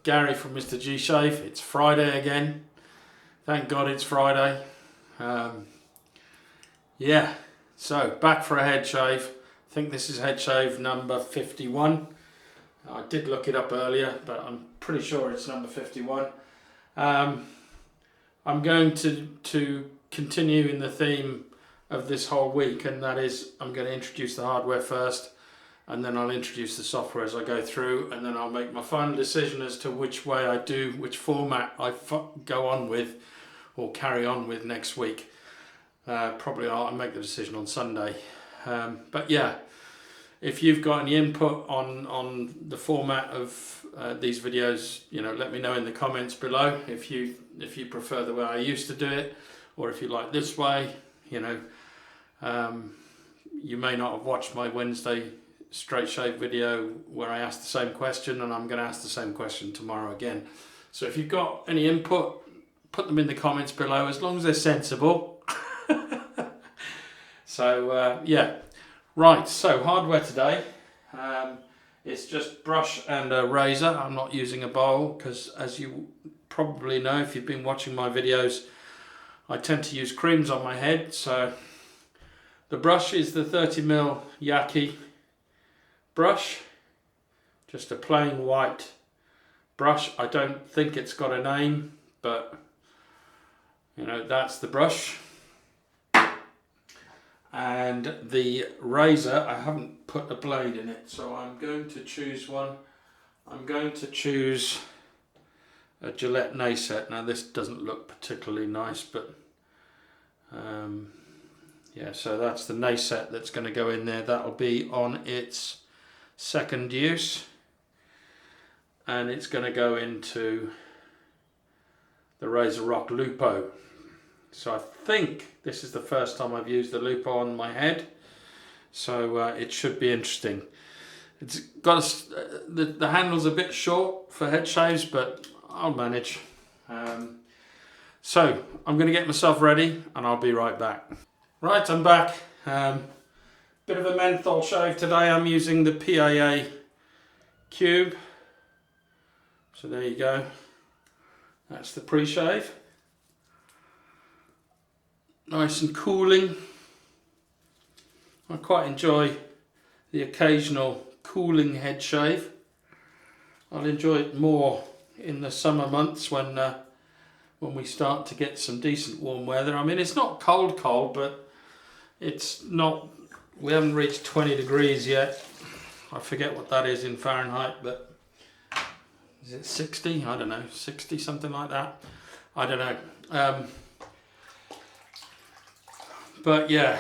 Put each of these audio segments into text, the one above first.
Gary from MrG Shave. It's Friday again. Thank God it's Friday. Yeah, so back for a head shave. I think this is head shave number 51. I did look it up earlier, but I'm pretty sure it's number 51. I'm going to continue in the theme of this whole week, and that is I'm going to introduce the hardware first, and then I'll introduce the software as I go through, and then I'll make my final decision as to which way I do, which format I go on with or carry on with next week. Probably I'll make the decision on Sunday. But yeah, if you've got any input on the format of these videos, let me know in the comments below. If you prefer the way I used to do it, or if you like this way, you may not have watched my Wednesday straight shave video where I asked the same question, and I'm going to ask the same question tomorrow again. So if you've got any input, put them in the comments below, as long as they're sensible. So yeah, right, so hardware today, it's just brush and a razor. I'm not using a bowl because, as you probably know if you've been watching my videos, I tend to use creams on my head. So the brush is the 30mm Yaqi brush, just a plain white brush. I don't think it's got a name, but that's the brush. And the razor, I haven't put a blade in it, so I'm going to choose one. I'm going to choose a Gillette Nacet. Now this doesn't look particularly nice, but yeah, so that's the Nacet that's going to go in there. That'll be on its second use, and it's going to go into the Razorock Lupo. So I think this is the first time I've used the Lupo on my head, so it should be interesting. It's got the handle's a bit short for head shaves, but I'll manage. So I'm going to get myself ready and I'll be right back. Right, I'm back. Bit of a menthol shave today. I'm using the PAA Cube. So there you go. That's the pre-shave. Nice and cooling. I quite enjoy the occasional cooling head shave. I'll enjoy it more in the summer months when we start to get some decent warm weather. I mean, it's not cold, but it's not. We haven't reached 20 degrees yet. I forget what that is in Fahrenheit, but is it 60? I don't know, 60, something like that. I don't know. But yeah,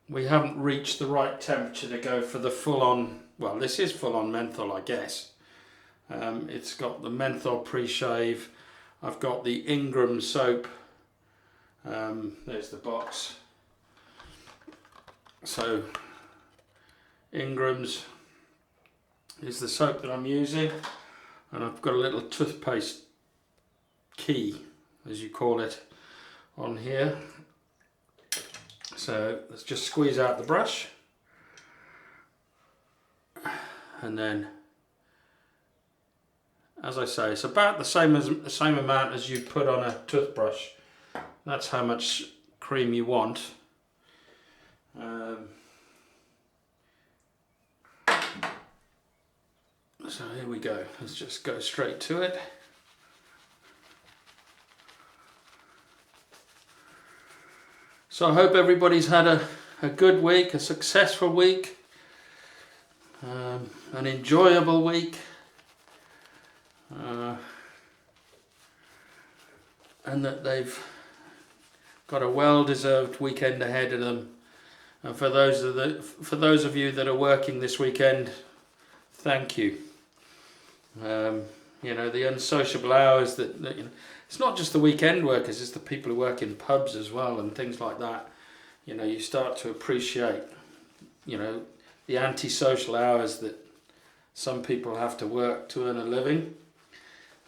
we haven't reached the right temperature to go for the full-on, well, this is full-on menthol, I guess. It's got the menthol pre-shave. I've got the Ingrams soap. There's the box. So Ingrams is the soap that I'm using, and I've got a little toothpaste key, as you call it, on here. So let's just squeeze out the brush, and then, as I say, it's about the same amount as you put on a toothbrush. That's how much cream you want. So here we go. Let's just go straight to it. So I hope everybody's had a good week, a successful week, an enjoyable week, and that they've got a well-deserved weekend ahead of them. And for those of you that are working this weekend, thank you. The unsociable hours that it's not just the weekend workers, it's the people who work in pubs as well and things like that. You start to appreciate, the antisocial hours that some people have to work to earn a living,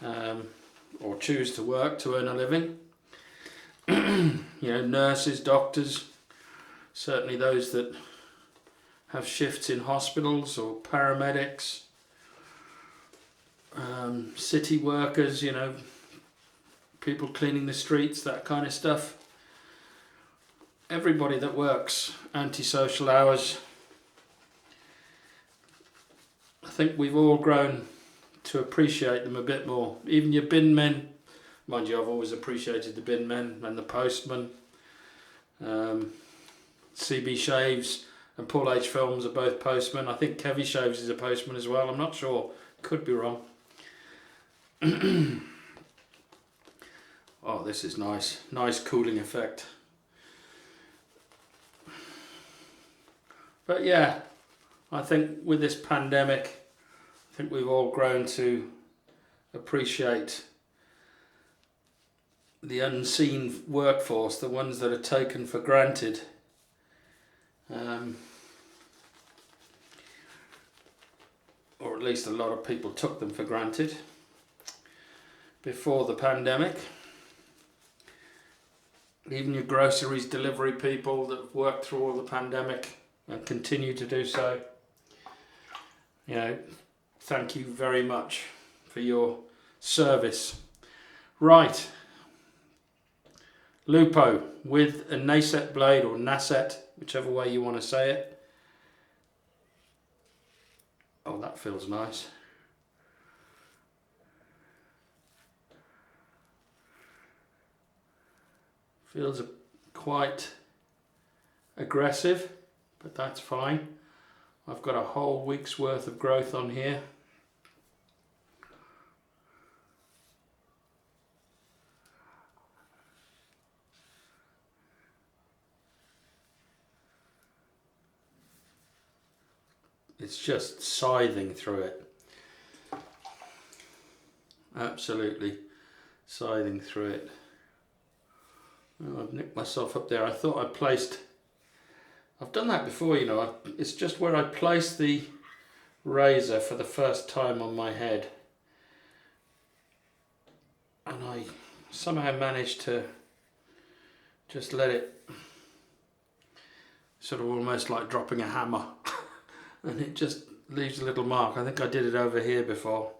or choose to work to earn a living. Nurses, doctors, certainly those that have shifts in hospitals, or paramedics, city workers, you know, people cleaning the streets, that kind of stuff. Everybody that works antisocial hours. I think we've all grown to appreciate them a bit more. Even your bin men, mind you, I've always appreciated the bin men and the postmen. CB Shaves and Paul H Films are both postmen. I think Kevy Shaves is a postman as well. I'm not sure. Could be wrong. Oh, this is nice. Nice cooling effect. But yeah, I think with this pandemic, I think we've all grown to appreciate the unseen workforce, the ones that are taken for granted. Or at least a lot of people took them for granted before the pandemic. Even your groceries delivery people that have worked through all the pandemic and continue to do so. You know, thank you very much for your service. Right. Lupo with a Nacet blade, or Nacet, whichever way you want to say it. Oh, that feels nice. Feels quite aggressive, but that's fine. I've got a whole week's worth of growth on here. It's just scything through it. Absolutely scything through it. Oh, I've nicked myself up there. I thought I placed... I've done that before, you know. It's just where I placed the razor for the first time on my head. And I somehow managed to just let it... sort of almost like dropping a hammer. And it just leaves a little mark. I think I did it over here before.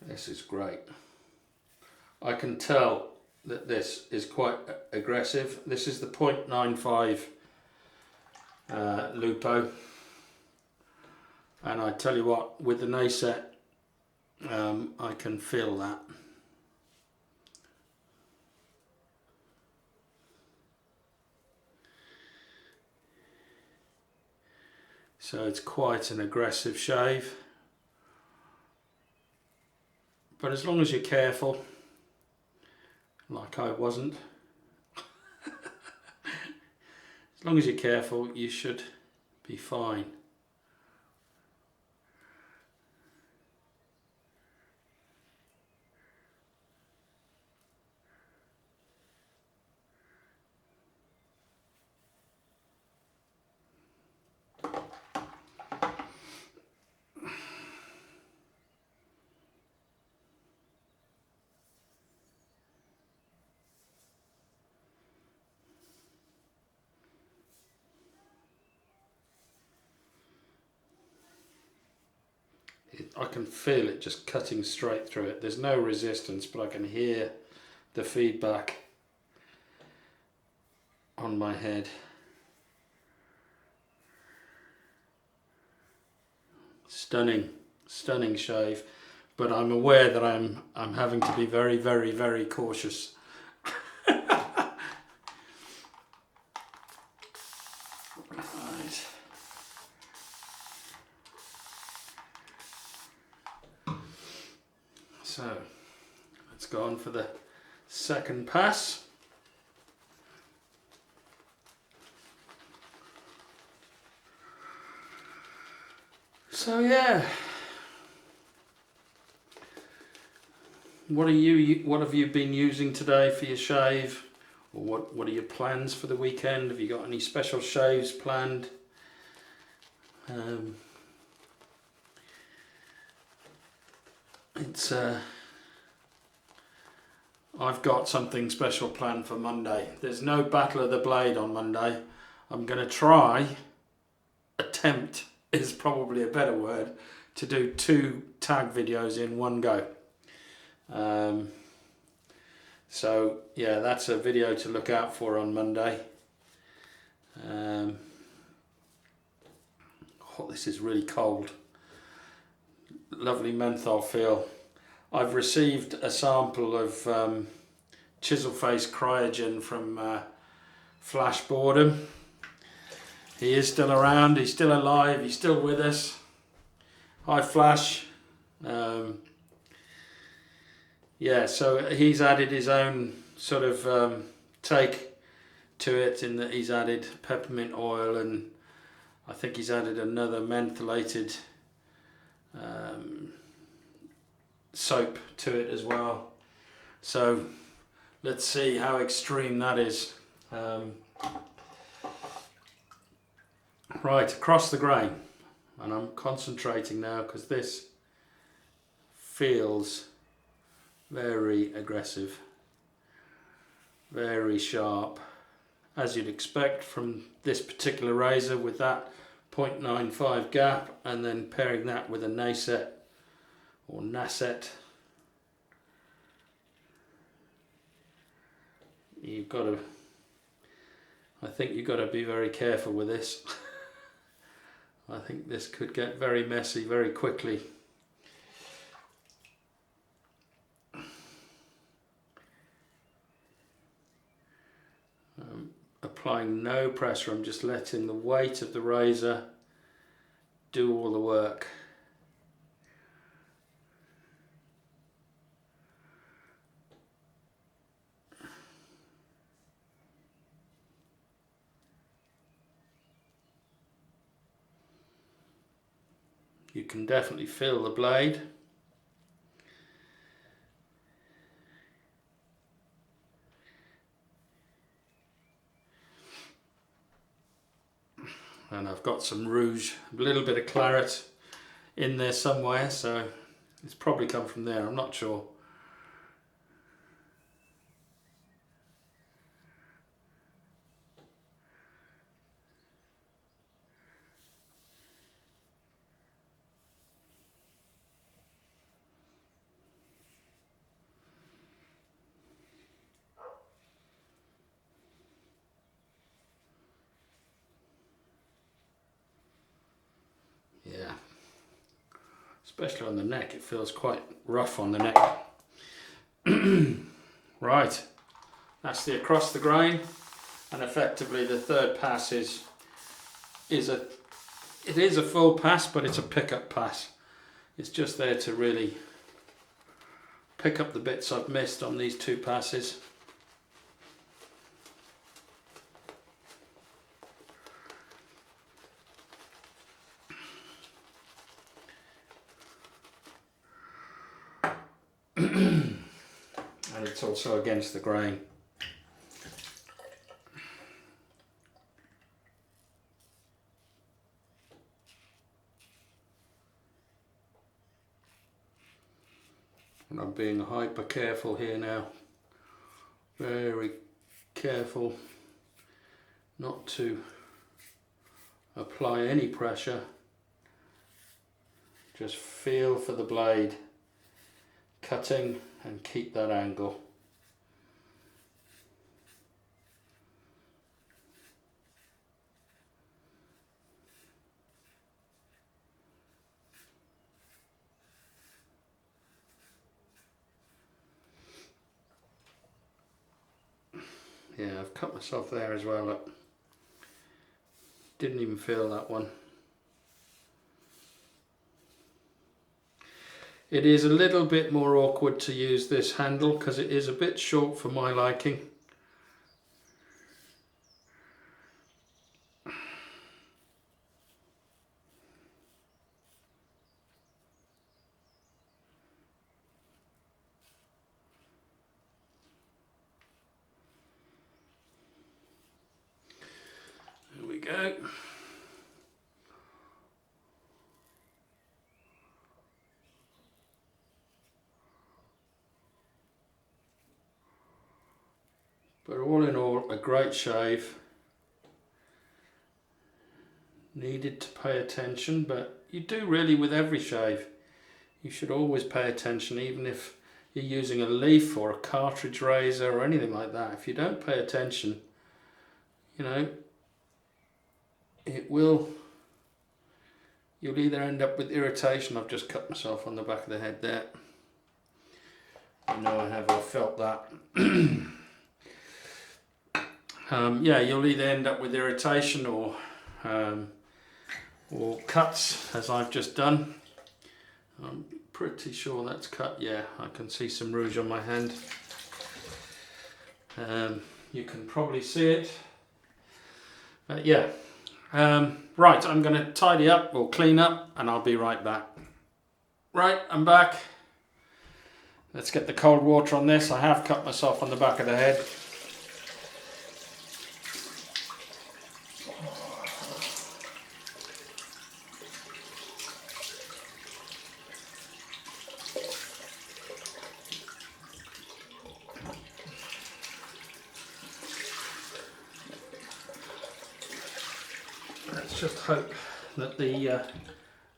This is great. I can tell that this is quite aggressive. This is the 0.95 Lupo. And I tell you what, with the Nacet, I can feel that. So it's quite an aggressive shave. But as long as you're careful, like I wasn't, as long as you're careful, you should be fine. I can feel it just cutting straight through it. There's no resistance, but I can hear the feedback on my head. Stunning, stunning shave, but I'm aware that I'm having to be very, very, very cautious. Right. So let's go on for the second pass. So yeah, what have you been using today for your shave, or what are your plans for the weekend? Have you got any special shaves planned? It's I've got something special planned for Monday. There's no Battle of the Blade on Monday. I'm going to attempt is probably a better word, to do 2 tag videos in one go. So yeah, that's a video to look out for on Monday. Oh, this is really cold. Lovely menthol feel. I've received a sample of Chisel Face Cryogen from Flash Boredom. He is still around, he's still alive, he's still with us. Hi Flash. Yeah, so he's added his own sort of take to it, in that he's added peppermint oil, and I think he's added another mentholated soap to it as well. So let's see how extreme that is. Right, across the grain, and I'm concentrating now because this feels very aggressive, very sharp, as you'd expect from this particular razor, with that 0.95 gap, and then pairing that with a Nacet or Nacet. I think you've got to be very careful with this. I think this could get very messy very quickly. Applying no pressure, I'm just letting the weight of the razor do all the work. You can definitely feel the blade. And I've got some rouge, a little bit of claret in there somewhere, so it's probably come from there, I'm not sure. Yeah, especially on the neck, it feels quite rough on the neck. Right, that's the across the grain, and effectively the third pass it is a full pass, but it's a pickup pass. It's just there to really pick up the bits I've missed on these 2 passes. And it's also against the grain. And I'm being hyper careful here now. Very careful not to apply any pressure. Just feel for the blade cutting and keep that angle. Yeah, I've cut myself there as well. Look. Didn't even feel that one. It is a little bit more awkward to use this handle because it is a bit short for my liking. There we go. But all in all, a great shave. Needed to pay attention, but you do really with every shave. You should always pay attention, even if you're using a leaf or a cartridge razor or anything like that. If you don't pay attention, you know, you'll either end up with irritation. I've just cut myself on the back of the head there. I know I have, I felt that. Yeah, you'll either end up with irritation or cuts, as I've just done. I'm pretty sure that's cut. Yeah, I can see some rouge on my hand. You can probably see it. But yeah. Right, I'm going to tidy up or clean up and I'll be right back. Right, I'm back. Let's get the cold water on this. I have cut myself on the back of the head. Let's just hope that the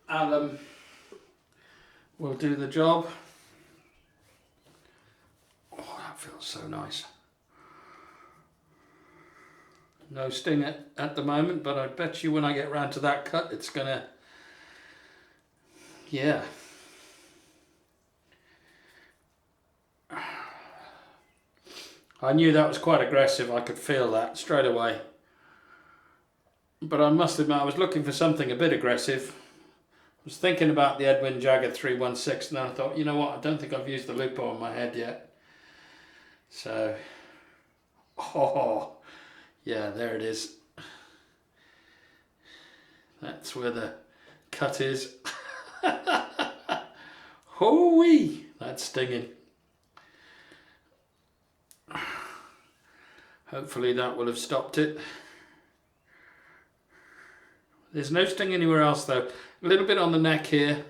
alum will do the job. Oh, that feels so nice. No sting at the moment, but I bet you when I get round to that cut, it's gonna, yeah. I knew that was quite aggressive. I could feel that straight away. But I must admit, I was looking for something a bit aggressive. I was thinking about the Edwin Jagger 316, and I thought, you know what, I don't think I've used the Lupo on my head yet. So, oh, yeah, there it is. That's where the cut is. Hoo-wee, that's stinging. Hopefully that will have stopped it. There's no sting anywhere else though. A little bit on the neck here.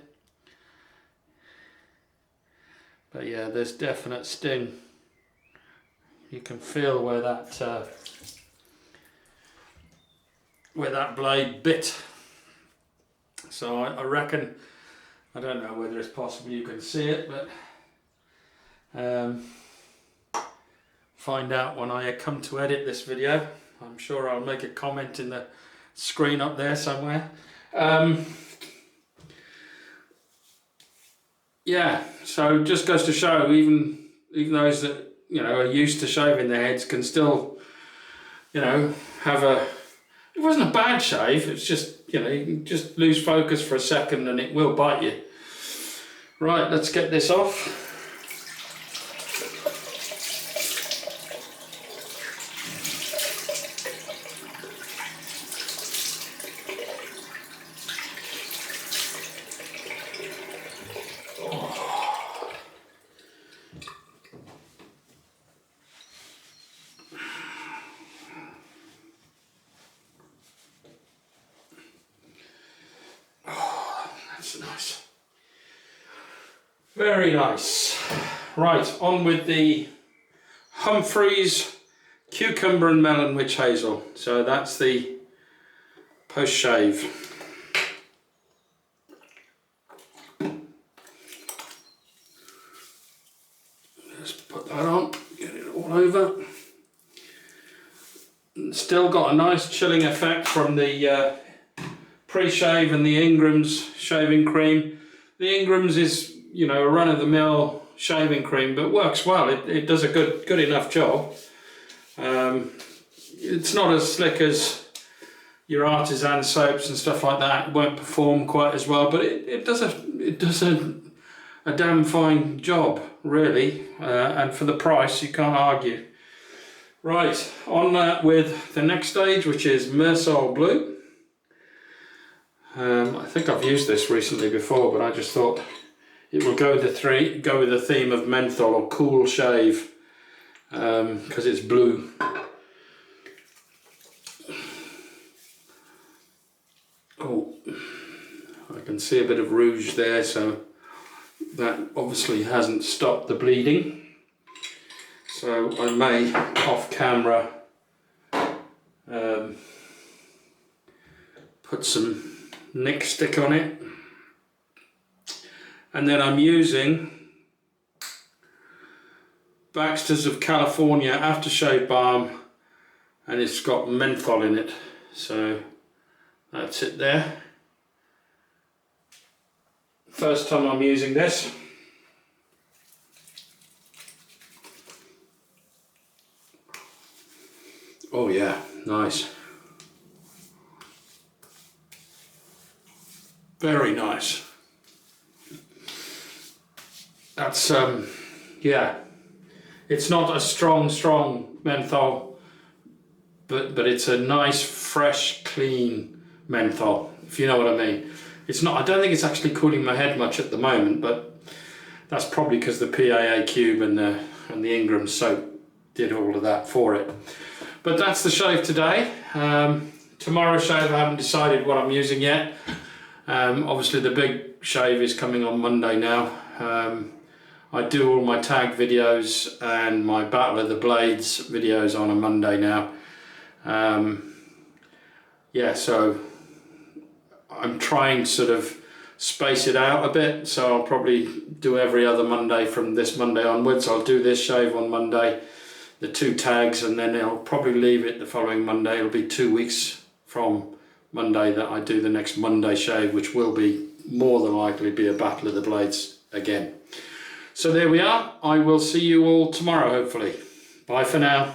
But yeah, there's definite sting. You can feel where that blade bit. So I reckon, I don't know whether it's possible you can see it, but find out when I come to edit this video. I'm sure I'll make a comment in the screen up there somewhere. Yeah, so it just goes to show, even those that, you know, are used to shaving their heads can still, you know, have a, it wasn't a bad shave, it's just, you know, you can just lose focus for a second and it will bite you. Right, let's get this off. Nice. Very nice. Right, on with the Humphreys Cucumber and Melon Witch Hazel. So that's the post shave. Just put that on, get it all over. Still got a nice chilling effect from the pre-shave and the Ingrams shaving cream. The Ingrams is, you know, a run-of-the-mill shaving cream, but works well. It does a good enough job. It's not as slick as your artisan soaps and stuff like that. It won't perform quite as well, but it does a damn fine job, really. And for the price, you can't argue. Right, on with the next stage, which is Myrsol Blue. I think I've used this recently before, but I just thought it will go with the theme of menthol or cool shave, because it's blue. Oh, I can see a bit of rouge there, so that obviously hasn't stopped the bleeding. So I may, off camera, put some nick stick on it. And then I'm using Baxters of California Aftershave Balm, and it's got menthol in it. So that's it there. First time I'm using this. Oh yeah, nice. Very nice. That's yeah. It's not a strong menthol, but it's a nice, fresh, clean menthol, if you know what I mean. It's not, I don't think it's actually cooling my head much at the moment, but that's probably because the PAA Cube and the Ingrams soap did all of that for it. But that's the shave today. Tomorrow's shave, I haven't decided what I'm using yet. Obviously the big shave is coming on Monday now. I do all my tag videos and my Battle of the Blades videos on a Monday now. Yeah, so I'm trying to sort of space it out a bit, so I'll probably do every other Monday from this Monday onwards. I'll do this shave on Monday, the 2 tags, and then I'll probably leave it the following Monday. It'll be 2 weeks from Monday that I do the next Monday shave, which will be more than likely be a Battle of the Blades again. So there we are. I will see you all tomorrow, hopefully. Bye for now.